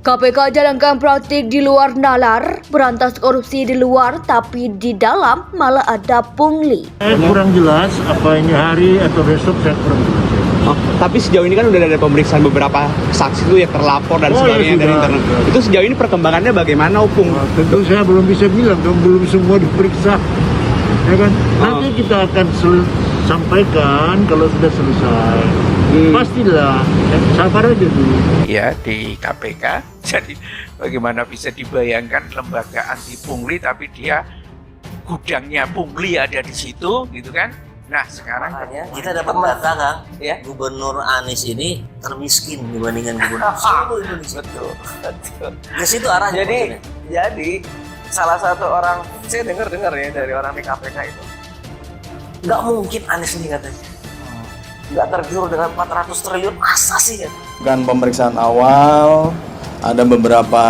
KPK jalankan praktik di luar nalar, berantas korupsi di luar tapi di dalam malah ada pungli. Kurang jelas apa ini hari atau besok, saya kurang jelas. Tapi sejauh ini kan udah ada pemeriksaan beberapa saksi itu ya, terlapor dan sebagainya dari internet. Itu sejauh ini perkembangannya bagaimana, Opung? Tentu saya belum bisa bilang, belum semua diperiksa, ya kan? Nanti kita akan sampaikan kalau sudah selesai. Pastilah, sabar aja dulu. Ya, di KPK. Jadi bagaimana bisa dibayangkan lembaga anti pungli tapi dia gudangnya pungli ada di situ, gitu kan? Nah, sekarang kita dapat data, Kang, ya, Gubernur Anies ini termiskin dibandingkan gubernur seluruh Indonesia. Betul. Di situ arahnya. Jadi salah satu orang, saya dengar ya dari orang di KPK itu, Nggak mungkin Anies ini katanya nggak tergiur dengan 400 triliun, masa sih kan? Bukan pemeriksaan awal, ada beberapa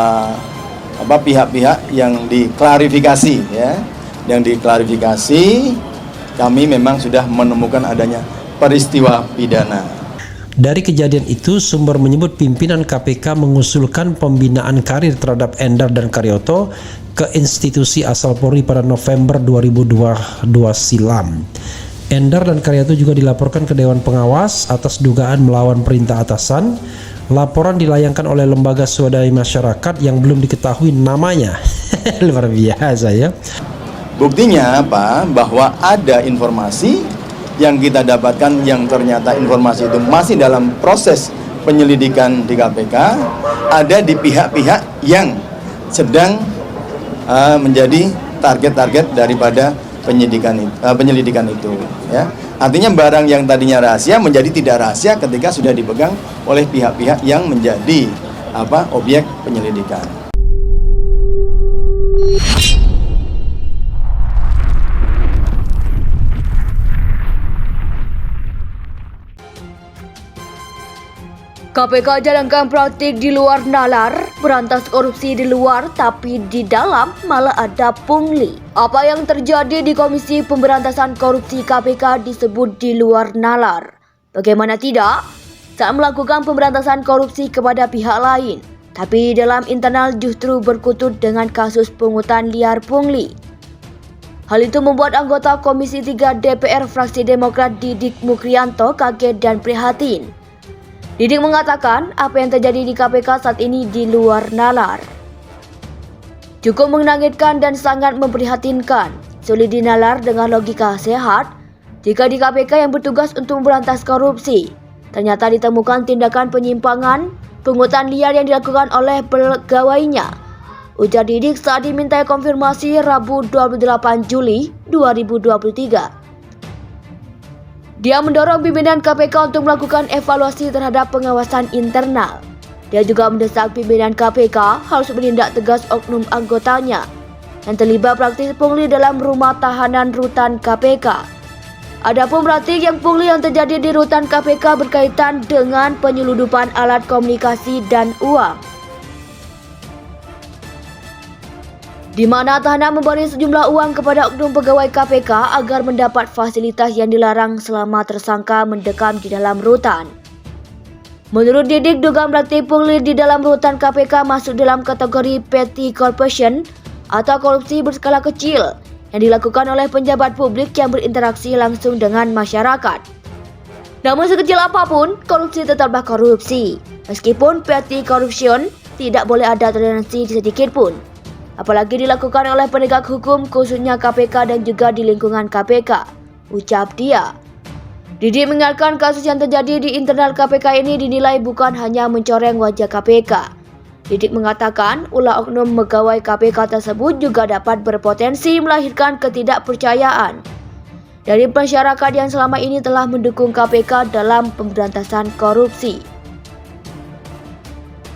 pihak-pihak yang diklarifikasi, ya, yang diklarifikasi. Kami memang sudah menemukan adanya peristiwa pidana. Dari kejadian itu, sumber menyebut pimpinan KPK mengusulkan pembinaan karir terhadap Endar dan Karyoto ke institusi asal Polri pada November 2022 silam. Endar dan Karyoto juga dilaporkan ke Dewan Pengawas atas dugaan melawan perintah atasan. Laporan dilayangkan oleh lembaga swadaya masyarakat yang belum diketahui namanya. Luar biasa ya. Buktinya apa? Bahwa ada informasi yang kita dapatkan yang ternyata informasi itu masih dalam proses penyelidikan di KPK, ada di pihak-pihak yang sedang menjadi target-target daripada penyelidikan itu, ya. Artinya barang yang tadinya rahasia menjadi tidak rahasia ketika sudah dipegang oleh pihak-pihak yang menjadi objek penyelidikan. KPK jalankan praktik di luar nalar, berantas korupsi di luar tapi di dalam malah ada pungli. Apa yang terjadi di Komisi Pemberantasan Korupsi KPK disebut di luar nalar. Bagaimana tidak? Saat melakukan pemberantasan korupsi kepada pihak lain, tapi dalam internal justru berkutut dengan kasus pungutan liar pungli. Hal itu membuat anggota Komisi 3 DPR fraksi Demokrat Didik Mukrianto kaget dan prihatin. Didik mengatakan apa yang terjadi di KPK saat ini di luar nalar. Cukup mengagetkan dan sangat memprihatinkan. Sulit dinalar dengan logika sehat jika di KPK yang bertugas untuk memberantas korupsi ternyata ditemukan tindakan penyimpangan, pungutan liar yang dilakukan oleh pegawainya. Ujar Didik saat dimintai konfirmasi Rabu 28 Juli 2023. Dia mendorong pimpinan KPK untuk melakukan evaluasi terhadap pengawasan internal. Dia juga mendesak pimpinan KPK harus menindak tegas oknum anggotanya yang terlibat praktik pungli dalam rumah tahanan rutan KPK. Adapun praktik yang pungli yang terjadi di rutan KPK berkaitan dengan penyeludupan alat komunikasi dan uang, di mana tahanan memberi sejumlah uang kepada oknum pegawai KPK agar mendapat fasilitas yang dilarang selama tersangka mendekam di dalam rutan. Menurut Didik, dugaan praktik pungli di dalam rutan KPK masuk dalam kategori petty corruption atau korupsi berskala kecil yang dilakukan oleh penjabat publik yang berinteraksi langsung dengan masyarakat. Namun sekecil apapun, korupsi tetaplah korupsi. Meskipun petty corruption tidak boleh ada toleransi sedikit pun, apalagi dilakukan oleh penegak hukum khususnya KPK dan juga di lingkungan KPK, ucap dia. Didik mengingatkan kasus yang terjadi di internal KPK ini dinilai bukan hanya mencoreng wajah KPK. Didik mengatakan ulah oknum pegawai KPK tersebut juga dapat berpotensi melahirkan ketidakpercayaan dari masyarakat yang selama ini telah mendukung KPK dalam pemberantasan korupsi.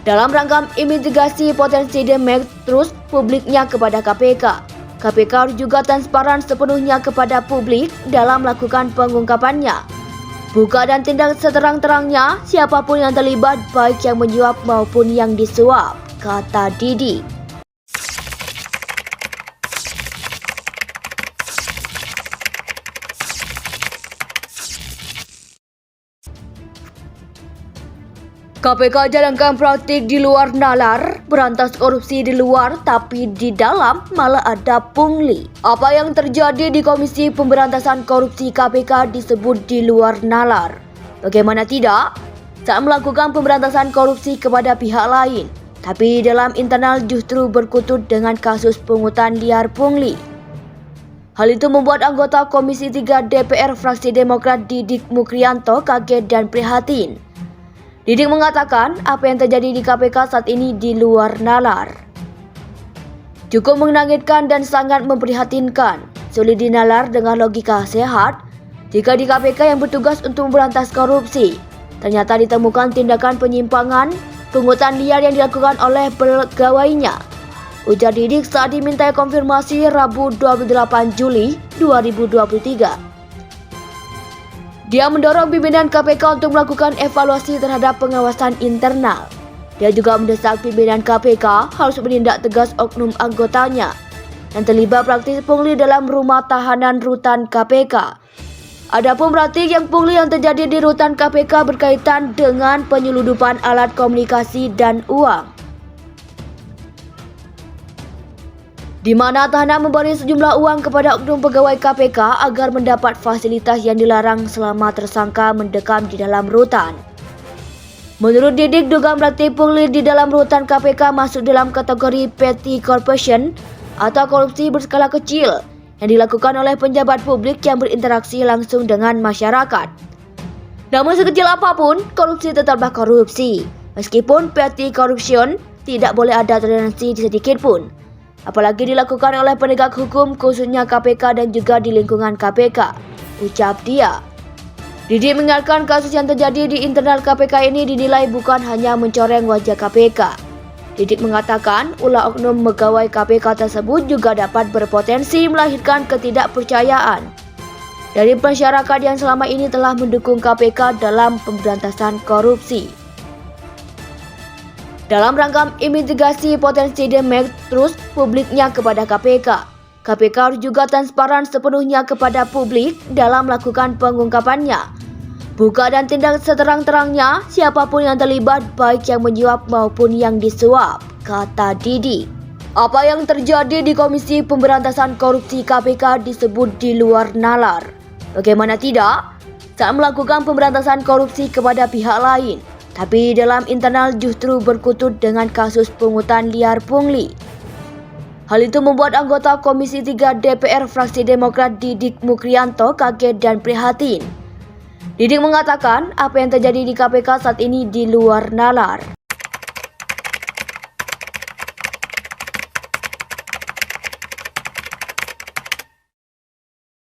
Dalam rangka mitigasi potensi damage trust publiknya kepada KPK, KPK harus juga transparan sepenuhnya kepada publik dalam melakukan pengungkapannya. Buka dan tindak seterang-terangnya siapapun yang terlibat, baik yang menyuap maupun yang disuap, kata Didik. KPK jalankan praktik di luar nalar, berantas korupsi di luar tapi di dalam malah ada pungli. Apa yang terjadi di Komisi Pemberantasan Korupsi KPK disebut di luar nalar. Bagaimana tidak? Saat melakukan pemberantasan korupsi kepada pihak lain, tapi dalam internal justru berkutut dengan kasus pungutan liar pungli. Hal itu membuat anggota Komisi 3 DPR fraksi Demokrat Didik Mukrianto kaget dan prihatin. Didik mengatakan apa yang terjadi di KPK saat ini di luar nalar. Cukup mengagetkan dan sangat memprihatinkan. Sulit dinalar dengan logika sehat jika di KPK yang bertugas untuk memberantas korupsi ternyata ditemukan tindakan penyimpangan, pungutan liar yang dilakukan oleh pegawainya. Ujar Didik saat dimintai konfirmasi Rabu 28 Juli 2023. Dia mendorong pimpinan KPK untuk melakukan evaluasi terhadap pengawasan internal. Dia juga mendesak pimpinan KPK harus menindak tegas oknum anggotanya yang terlibat praktik pungli dalam rumah tahanan rutan KPK. Adapun praktik yang pungli yang terjadi di rutan KPK berkaitan dengan penyeludupan alat komunikasi dan uang, di mana tahanan memberi sejumlah uang kepada oknum pegawai KPK agar mendapat fasilitas yang dilarang selama tersangka mendekam di dalam rutan. Menurut Didik, dugaan praktik pungli di dalam rutan KPK masuk dalam kategori petty corruption atau korupsi berskala kecil yang dilakukan oleh penjabat publik yang berinteraksi langsung dengan masyarakat. Namun sekecil apapun, korupsi tetaplah korupsi. Meskipun petty corruption tidak boleh ada toleransi sedikit pun, apalagi dilakukan oleh penegak hukum khususnya KPK dan juga di lingkungan KPK, ucap dia. Didik mengingatkan kasus yang terjadi di internal KPK ini dinilai bukan hanya mencoreng wajah KPK. Didik mengatakan ulah oknum pegawai KPK tersebut juga dapat berpotensi melahirkan ketidakpercayaan dari masyarakat yang selama ini telah mendukung KPK dalam pemberantasan korupsi. Dalam rangka mitigasi potensi damage trust publiknya kepada KPK, KPK harus juga transparan sepenuhnya kepada publik dalam melakukan pengungkapannya. Buka dan tindak seterang-terangnya siapapun yang terlibat, baik yang menyuap maupun yang disuap, kata Didik. Apa yang terjadi di Komisi Pemberantasan Korupsi KPK disebut di luar nalar. Bagaimana tidak? Saat melakukan pemberantasan korupsi kepada pihak lain, tapi dalam internal justru berkutut dengan kasus pungutan liar pungli. Hal itu membuat anggota Komisi 3 DPR fraksi Demokrat Didik Mukrianto kaget dan prihatin. Didik mengatakan apa yang terjadi di KPK saat ini di luar nalar.